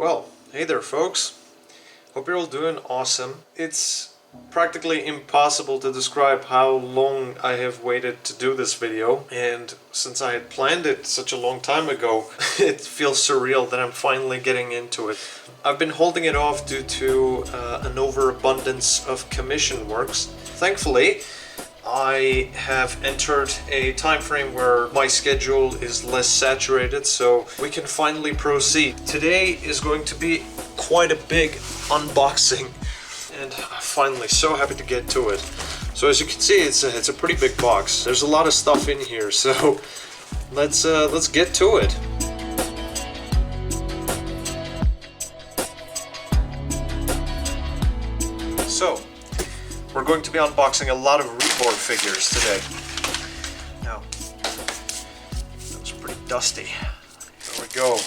Well, hey there folks. Hope you're all doing awesome. It's practically impossible to describe how long I have waited to do this video, and since I had planned it such a long time ago, it feels surreal that I'm finally getting into it. I've been holding it off due to an overabundance of commission works. Thankfully, I have entered a time frame where my schedule is less saturated, so we can finally proceed. Today is going to be quite a big unboxing, and I'm finally so happy to get to it. So as you can see, it's a pretty big box. There's a lot of stuff in here, so let's get to it. So we're going to be unboxing a lot of Rebor figures today. Now, that was pretty dusty. There we go.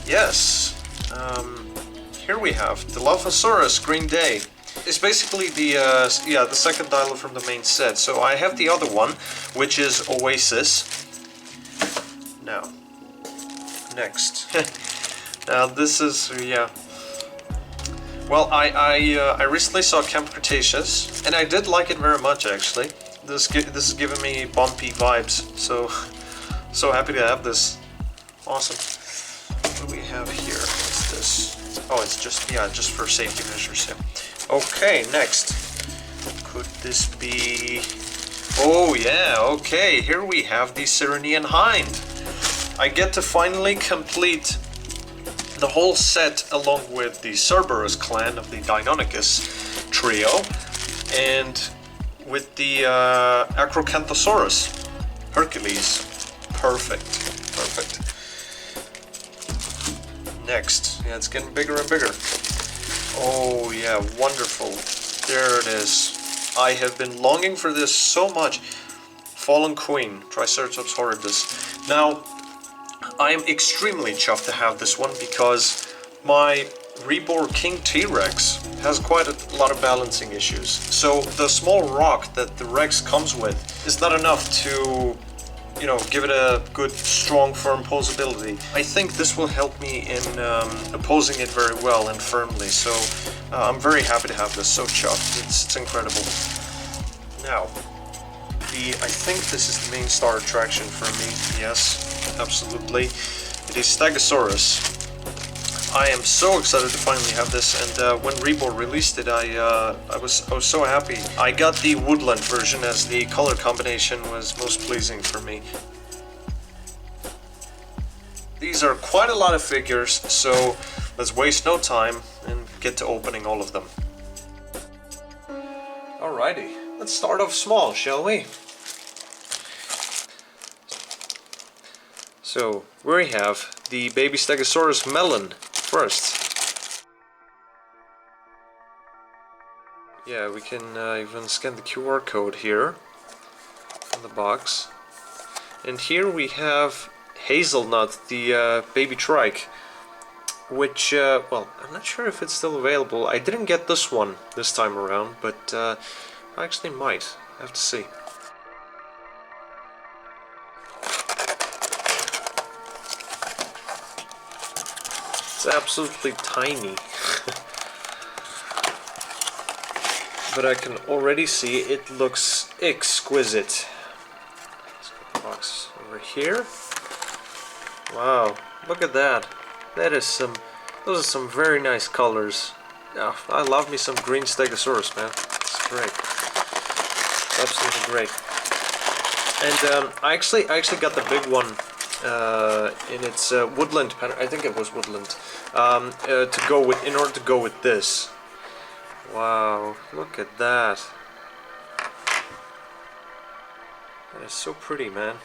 Yes, here we have Dilophosaurus Green Day. It's basically the second dial from the main set. So I have the other one, which is Oasis. Now, next. Now this is Well, I recently saw Camp Cretaceous, and I did like it very much actually. This is giving me bumpy vibes, so happy to have this. Awesome. What do we have here? What's this? Oh, it's just for safety measures. Yeah. Okay, next. What could this be? Oh yeah, okay. Here we have the Cyrenean Hind. I get to finally complete the whole set along with the Cerberus clan of the Deinonychus trio, and with the Acrocanthosaurus, Hercules. Perfect. Next, yeah, it's getting bigger and bigger. Oh yeah, wonderful. There it is. I have been longing for this so much. Fallen Queen, Triceratops horridus. Now, I am extremely chuffed to have this one because my Rebor King T-Rex has quite a lot of balancing issues. So the small rock that the Rex comes with is not enough to, give it a good, strong, firm posability. I think this will help me in opposing it very well and firmly. So I'm very happy to have this. So chuffed. It's incredible. Now, I think this is the main star attraction for me. Yes, absolutely. It is Stegosaurus. I am so excited to finally have this, and when Rebor released it, I was so happy. I got the woodland version as the color combination was most pleasing for me. These are quite a lot of figures, so let's waste no time and get to opening all of them. Alrighty, let's start off small, shall we? So, we have the baby Stegosaurus melon first. Yeah, we can even scan the QR code here on the box. And here we have Hazelnut, the baby trike, which, well, I'm not sure if it's still available. I didn't get this one this time around, but I actually might. I have to see. It's absolutely tiny, but I can already see it looks exquisite. Let's get the box over here. Wow, look at that. Those are some very nice colors. Oh, I love me some green Stegosaurus, man. It's great. It's absolutely great. And I actually got the big one. In its woodland pattern, I think it was woodland, in order to go with this. Wow, look at that. That is so pretty, man.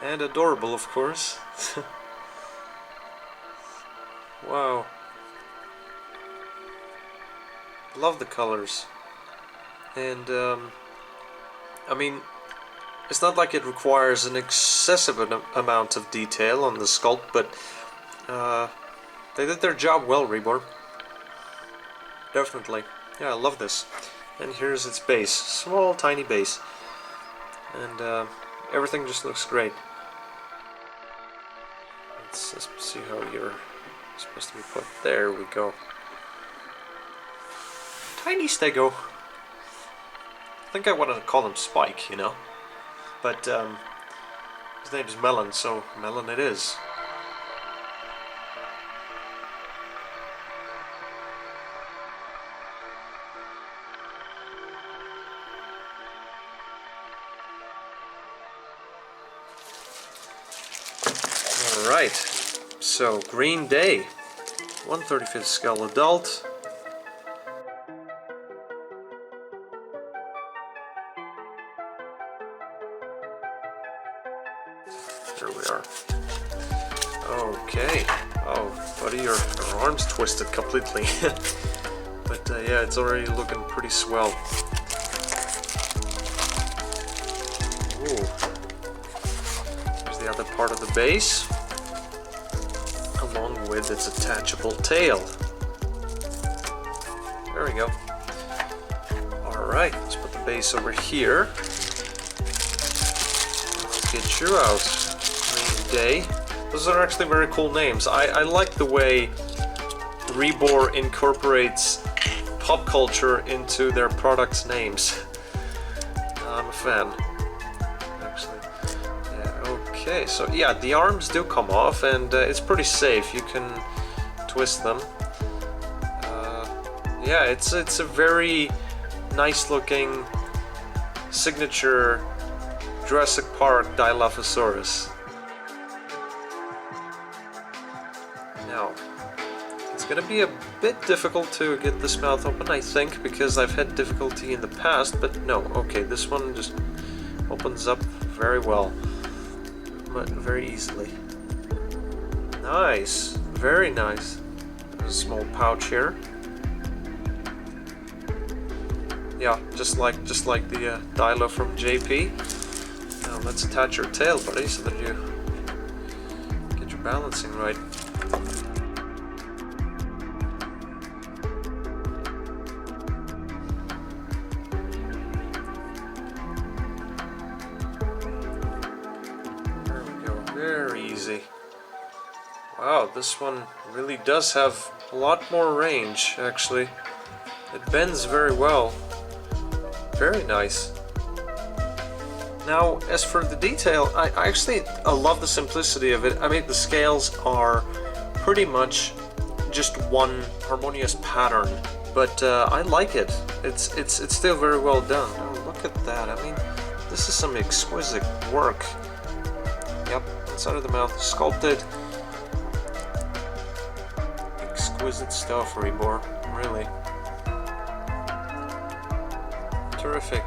And adorable, of course. Wow. Love the colors. And, I mean, it's not like it requires an excessive amount of detail on the sculpt, but they did their job well, Rebor. Definitely. Yeah, I love this. And here's its base. Small, tiny base. And everything just looks great. Let's just see how you're supposed to be put. There we go. Tiny Stego. I think I wanted to call him Spike, you know. But his name is Melon, so Melon it is. Alright, so Green Day, 1/35 scale adult. There we are. Okay. Oh, buddy, your arm's twisted completely. But yeah, it's already looking pretty swell. Ooh. Here's the other part of the base, along with its attachable tail. There we go. Alright, let's put the base over here. Let's get you out. Green Day. Those are actually very cool names. I like the way Rebor incorporates pop culture into their products' names. I'm a fan. Actually. Yeah, okay, so yeah, the arms do come off, and it's pretty safe. You can twist them. Yeah, it's a very nice looking signature Jurassic Park Dilophosaurus. Now, it's gonna be a bit difficult to get this mouth open, I think, because I've had difficulty in the past, but no, okay, this one just opens up very well, very easily. Nice, very nice. There's a small pouch here. Yeah, just like the Dilo from JP. Now let's attach your tail, buddy, so that you get your balancing right. There we go, very easy. Wow, this one really does have a lot more range, actually. It bends very well. Very nice. Now, as for the detail, I love the simplicity of it. I mean, the scales are pretty much just one harmonious pattern, but I like it. It's still very well done. Oh, look at that. I mean, this is some exquisite work. Yep, inside of the mouth, sculpted. Exquisite stuff, Rebor. Really. Terrific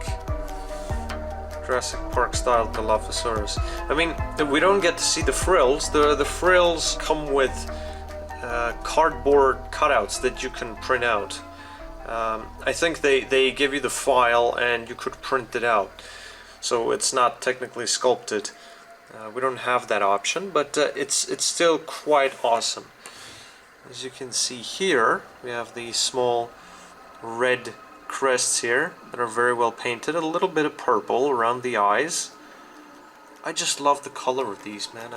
Jurassic Park style Dilophosaurus. I mean, we don't get to see the frills. The frills come with cardboard cutouts that you can print out. I think they give you the file and you could print it out. So it's not technically sculpted. We don't have that option, but it's still quite awesome. As you can see here, we have these small red crests here that are very well painted. A little bit of purple around the eyes. I just love the color of these, man.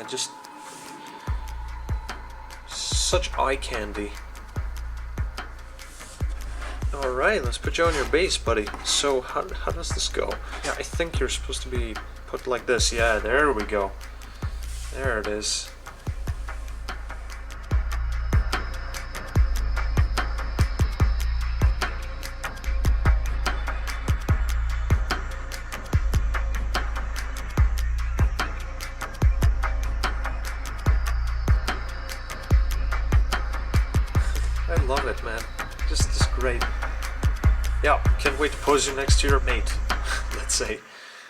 Such eye candy. Alright, let's put you on your base, buddy. So how does this go? Yeah, I think you're supposed to be put like this. Yeah, there we go. There it is. I love it, man. Just great. Yeah, can't wait to pose you next to your mate, let's say.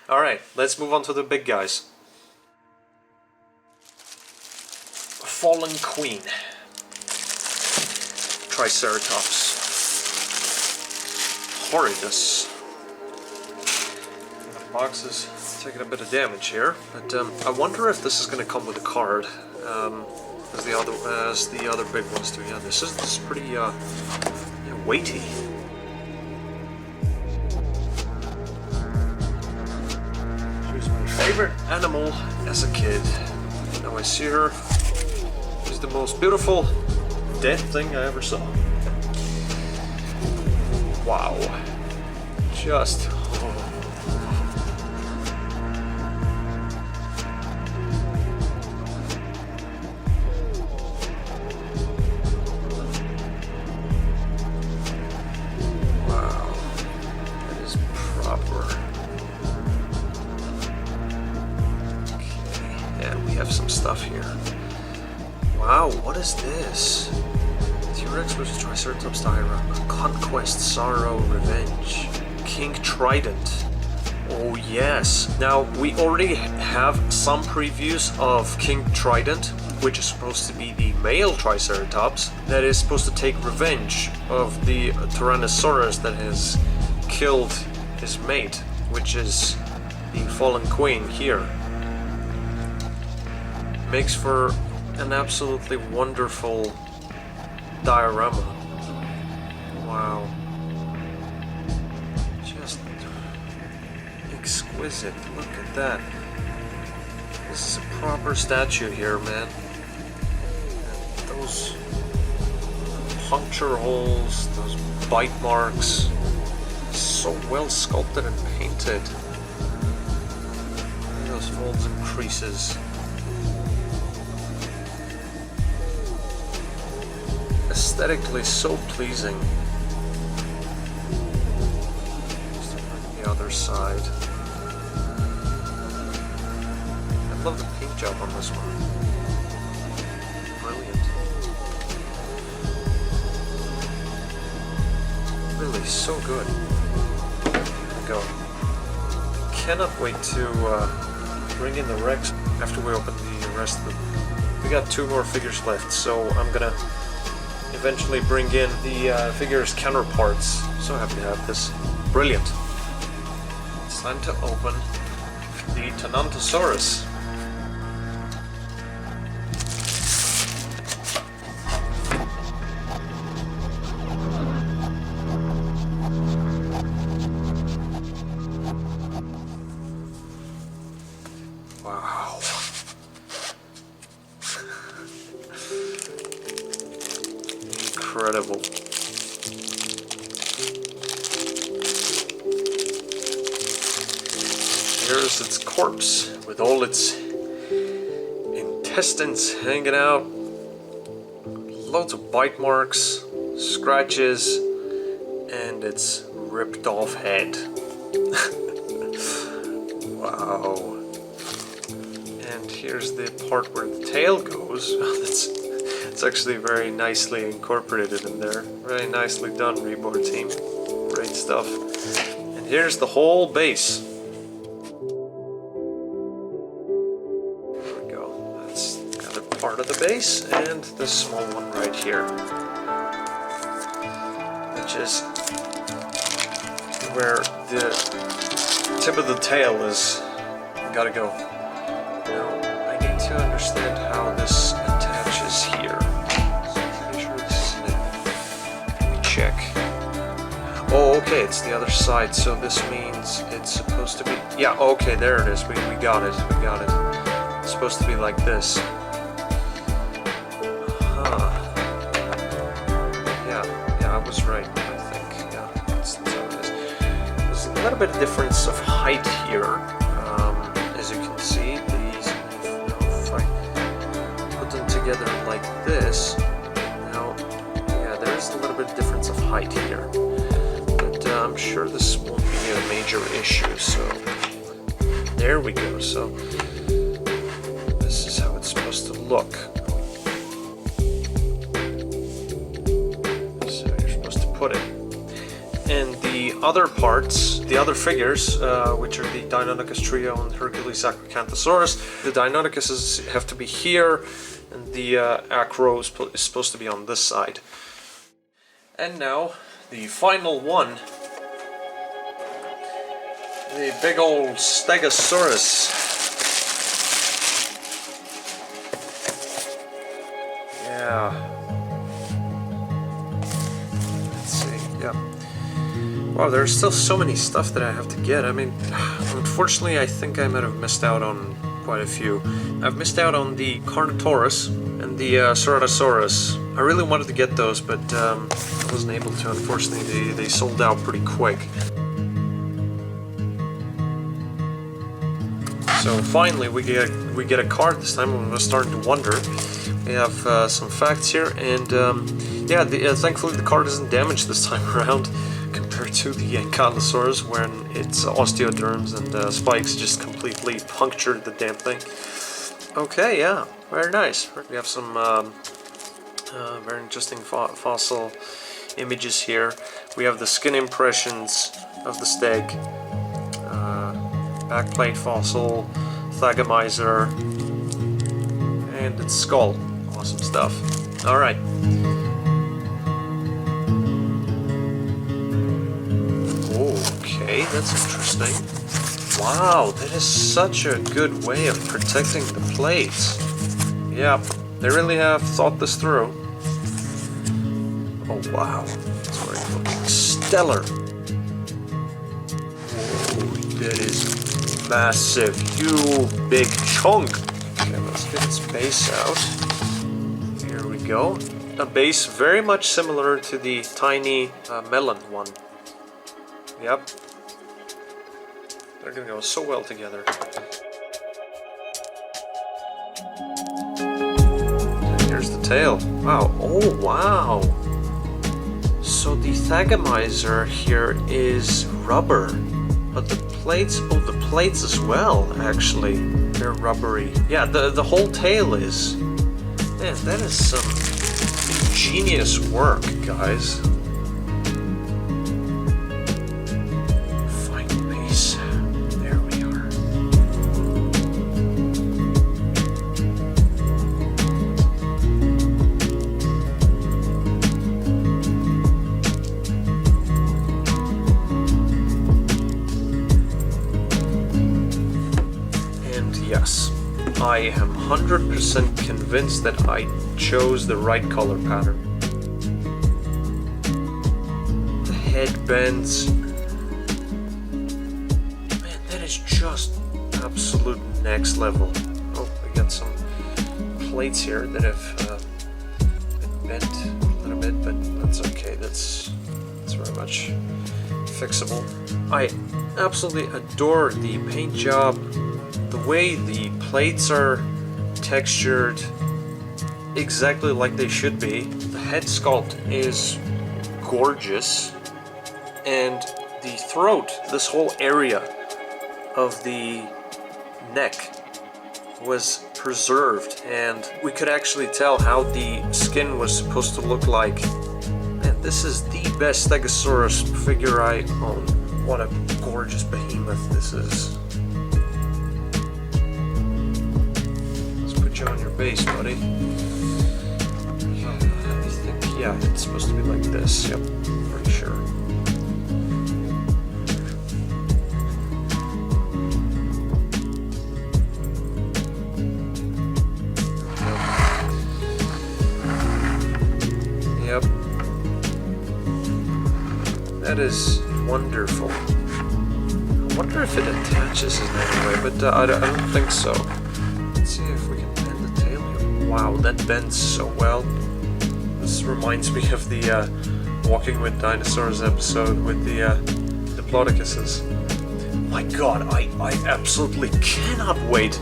Alright, let's move on to the big guys. Fallen Queen. Triceratops. Horridus. The box is taking a bit of damage here, but I wonder if this is going to come with a card. As the other big ones do. Yeah, this is pretty yeah, weighty. She was my favorite animal as a kid. Now I see her is the most beautiful dead thing I ever saw. Wow. Just... wow. That is proper. Okay. And we have some stuff here. Wow, what is this? T-Rex vs. Triceratops Diorama. Conquest, Sorrow, Revenge. King Trident. Oh yes. Now, we already have some previews of King Trident, which is supposed to be the male Triceratops that is supposed to take revenge of the Tyrannosaurus that has killed his mate, which is the fallen queen here. Makes for an absolutely wonderful diorama. Wow. Just exquisite. Look at that. This is a proper statue here, man. And those puncture holes, those bite marks, so well sculpted and painted. Look at those folds and creases. Aesthetically so pleasing. Just on the other side. I love the paint job on this one. Brilliant. Really so good. There we go. Cannot wait to bring in the Rex after we open the rest of the... We got 2 more figures left, so I'm gonna eventually bring in the figure's counterparts. So happy to have this. Brilliant. It's time to open the Dilophosaurus. Wow. Incredible. Here's its corpse with all its intestines hanging out. Loads of bite marks, scratches, and its ripped off head. Wow. And here's the part where the tail goes. It's actually very nicely incorporated in there. Very nicely done, Rebor team. Great stuff. And here's the whole base. There we go. That's the other part of the base, and the small one right here, which is where the tip of the tail is. Gotta go. Now, I need to understand how this attaches here. Check. Oh, okay, it's the other side, so this means it's supposed to be... Yeah, okay, there it is. We got it. We got it. It's supposed to be like this. Huh. Yeah, I was right, I think. Yeah, that's how it is. There's a little bit of difference of height here. As you can see, these, if I put them together like this, there's a little bit of difference of height here, but I'm sure this won't be a major issue, so there we go. So this is how it's supposed to look. So you're supposed to put it. And the other parts, the other figures, which are the Deinonychus trio and Hercules Acrocanthosaurus, the Deinonychus have to be here, and the Acro is supposed to be on this side. And now, the final one, the big old Stegosaurus. Yeah. Let's see, yeah. Wow, there's still so many stuff that I have to get. I mean, unfortunately, I think I might have missed out on quite a few. I've missed out on the Carnotaurus, and the Ceratosaurus. I really wanted to get those, but I wasn't able to. Unfortunately, they sold out pretty quick. So finally, we get a card this time. I was starting to wonder. We have some facts here, and yeah, thankfully the card isn't damaged this time around compared to the Ankylosaurus, when its osteoderms and spikes just completely punctured the damn thing. Okay, yeah, very nice. We have some very interesting fossil images here. We have the skin impressions of the steg, backplate fossil, Thagomizer, and its skull. Awesome stuff. Alright. Okay, that's interesting. Wow, that is such a good way of protecting the plates. Yeah, they really have thought this through. Oh wow, it's very looking stellar. Whoa, that is massive, you big chunk. Okay, let's get its base out. Here we go. A base very much similar to the tiny melon one. Yep. They're gonna go so well together. And here's the tail. Wow. Oh, wow. So the Thagomizer here is rubber. But the plates, oh, the plates as well, actually. They're rubbery. Yeah, the whole tail is. Man, that is some ingenious work, guys. Yes, I am 100% convinced that I chose the right color pattern. The head bends. Man, that is just absolute next level. Oh, we got some plates here that have been bent a little bit, but that's okay. That's very much fixable. I absolutely adore the paint job. The way the plates are textured exactly like they should be. The head sculpt is gorgeous, and the throat, this whole area of the neck was preserved, and we could actually tell how the skin was supposed to look like. And this is the best Stegosaurus figure I own. What a gorgeous behemoth this is. On your base, buddy. I think, yeah, it's supposed to be like this. Yep, pretty sure. Yep. That is wonderful. I wonder if it attaches in any way, but I don't think so. Let's see if we can. Wow, that bends so well. This reminds me of the Walking with Dinosaurs episode with the Diplodocuses. My god, I absolutely cannot wait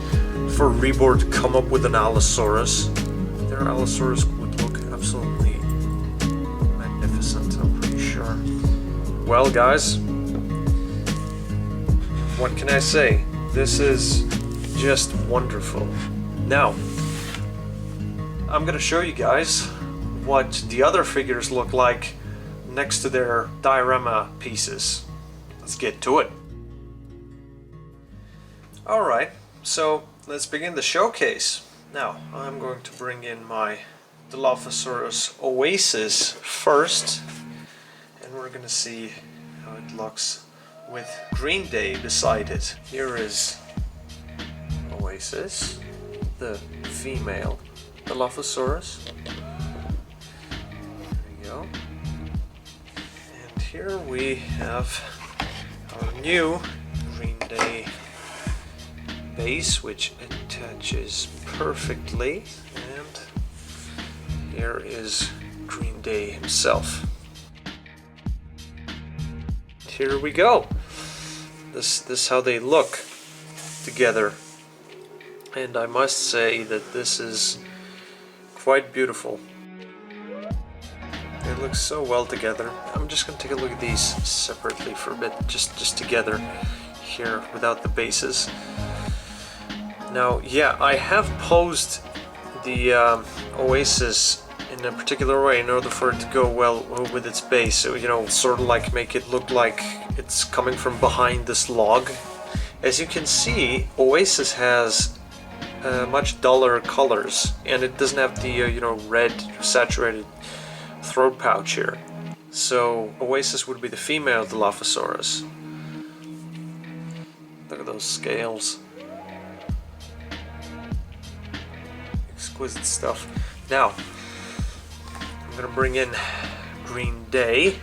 for Rebor to come up with an Allosaurus. Their Allosaurus would look absolutely magnificent, I'm pretty sure. Well, guys, what can I say? This is just wonderful. Now, I'm gonna show you guys what the other figures look like next to their diorama pieces. Let's get to it. Alright, so let's begin the showcase. Now, I'm going to bring in my Dilophosaurus Oasis first, and we're gonna see how it looks with Green Day beside it. Here is Oasis, the female Dilophosaurus. There we go. And here we have our new Green Day base, which attaches perfectly. And here is Green Day himself. Here we go. This is how they look together. And I must say that this is quite beautiful. They look so well together. I'm just going to take a look at these separately for a bit, just together here without the bases. Now, yeah, I have posed the Oasis in a particular way in order for it to go well with its base. So, you know, sort of like make it look like it's coming from behind this log. As you can see, Oasis has much duller colors, and it doesn't have the you know, red saturated throat pouch here. So Oasis would be the female Dilophosaurus. Look at those scales. Exquisite stuff. Now, I'm gonna bring in Green Day,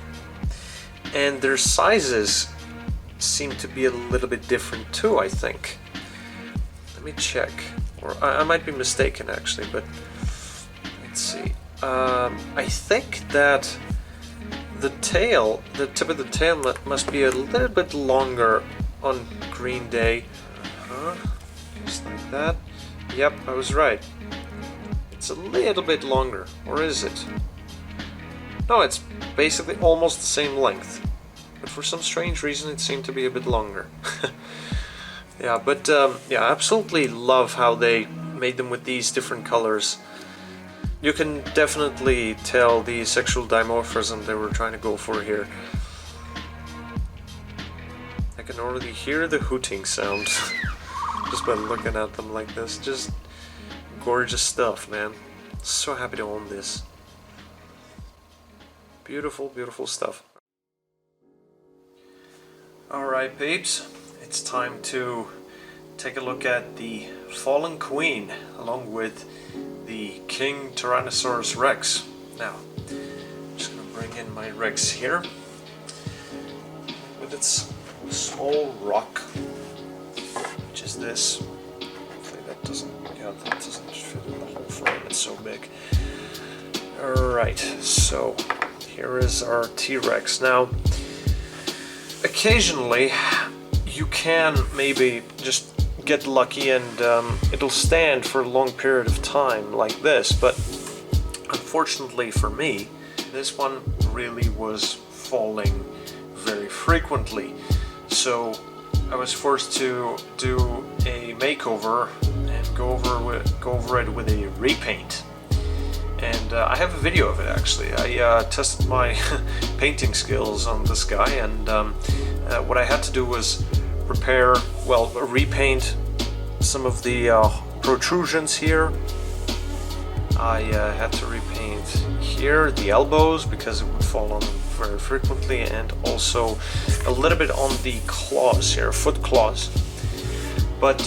and their sizes seem to be a little bit different too, I think. Let me check. Or I might be mistaken actually, but let's see. I think that the tail, the tip of the tail must be a little bit longer on Green Day. Just like that. Yep, I was right. It's a little bit longer, or is it? No, it's basically almost the same length. But for some strange reason it seemed to be a bit longer. Yeah, but yeah, I absolutely love how they made them with these different colors. You can definitely tell the sexual dimorphism they were trying to go for here. I can already hear the hooting sound just by looking at them like this. Just gorgeous stuff, man. So happy to own this. Beautiful, beautiful stuff. Alright peeps, it's time to take a look at the fallen queen along with the King Tyrannosaurus Rex. Now, I'm just going to bring in my Rex here with its small rock, which is this. Hopefully that doesn't fit in the whole frame, it's so big. Alright, so here is our T-Rex. Now, occasionally you can maybe just get lucky and it'll stand for a long period of time like this, but unfortunately for me, this one really was falling very frequently. So I was forced to do a makeover and go over it with a repaint. And I have a video of it actually. I tested my painting skills on this guy, and what I had to do was repaint some of the protrusions here. I had to repaint here the elbows because it would fall on them very frequently, and also a little bit on the claws here, foot claws. But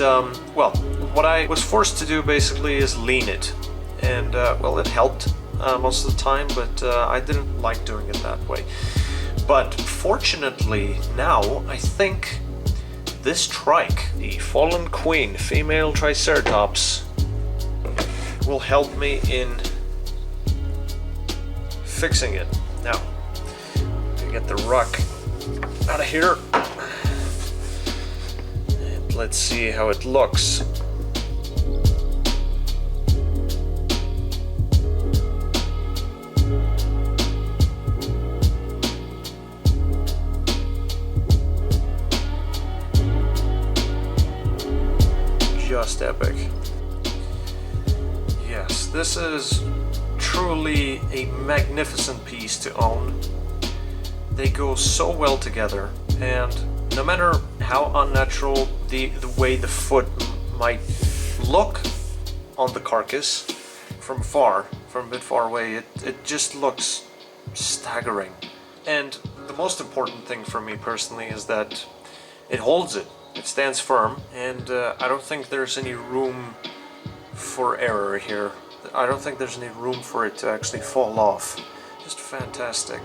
well, what I was forced to do basically is lean it, and well, it helped most of the time, but I didn't like doing it that way. But fortunately now I think this trike, the Fallen Queen female Triceratops, will help me in fixing it. Now, I'm gonna get the rock out of here, and let's see how it looks. Just epic. Yes, this is truly a magnificent piece to own. They go so well together, and no matter how unnatural the way the foot might look on the carcass from a bit far away, it just looks staggering. And the most important thing for me personally is that it holds it. It stands firm, and I don't think there's any room for error here. I don't think there's any room for it to actually fall off. Just fantastic.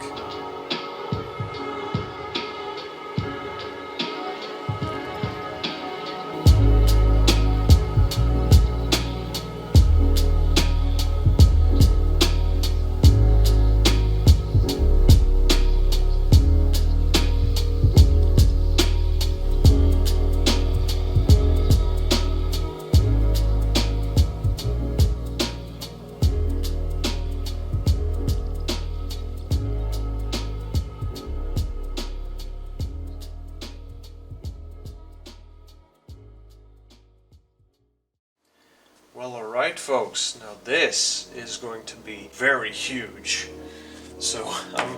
Well, alright folks, now this is going to be very huge. So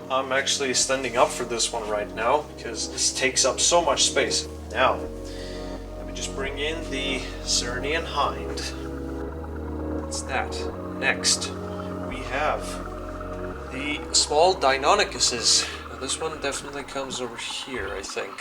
I'm actually standing up for this one right now because this takes up so much space. Now, let me just bring in the Cernian hind. That's that. Next, we have the small Deinonychuses. Now, this one definitely comes over here, I think.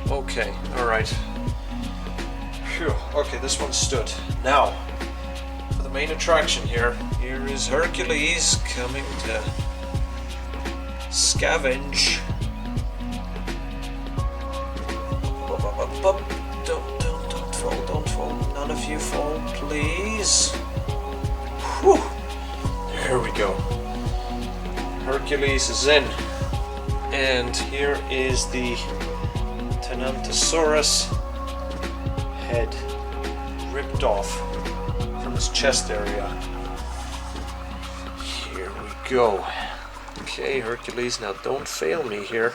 Okay, alright. Phew, okay, this one stood. Now, for the main attraction here, here is Hercules coming to scavenge. Don't fall, don't fall. None of you fall, please. Whew. There we go. Hercules is in. And here is the Dilophosaurus head ripped off from his chest area. Here we go. Okay, Hercules, now don't fail me here.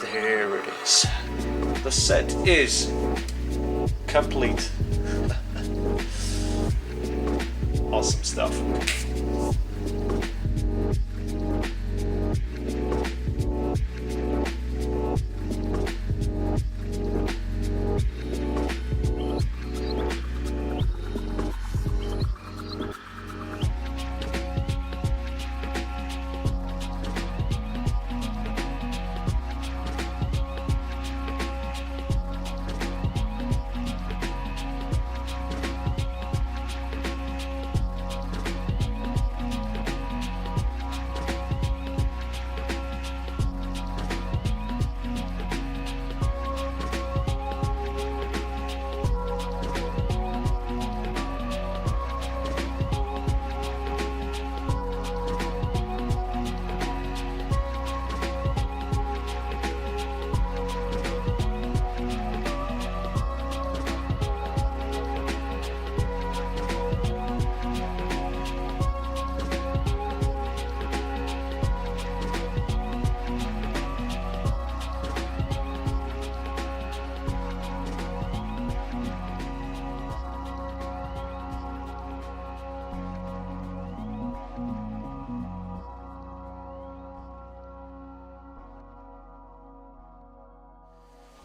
There it is. The set is complete. Awesome stuff.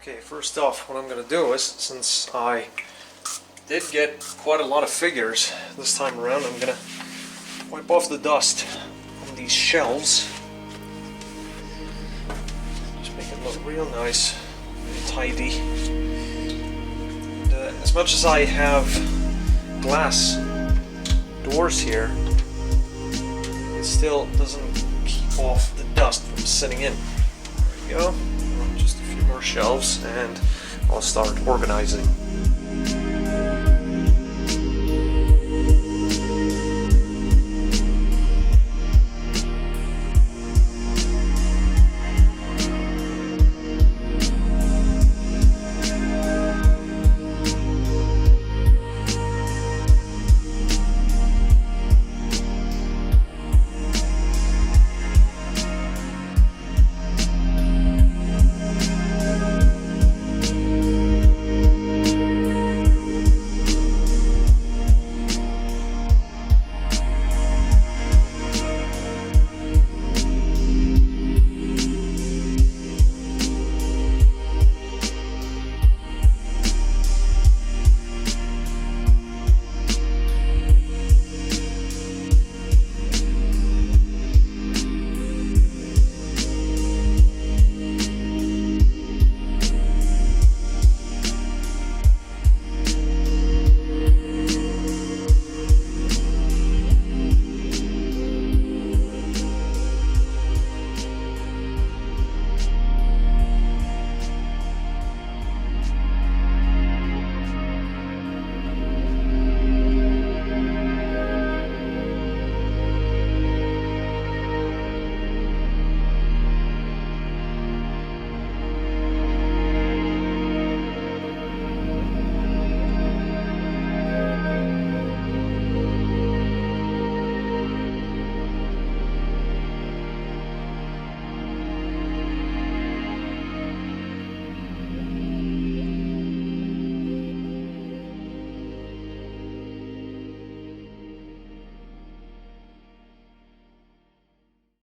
Okay, first off, what I'm going to do is, since I did get quite a lot of figures this time around, I'm going to wipe off the dust on these shelves. Just make it look real nice and tidy. And, as much as I have glass doors here, it still doesn't keep off the dust from sitting in. There we go. Just a few more shelves and I'll start organizing.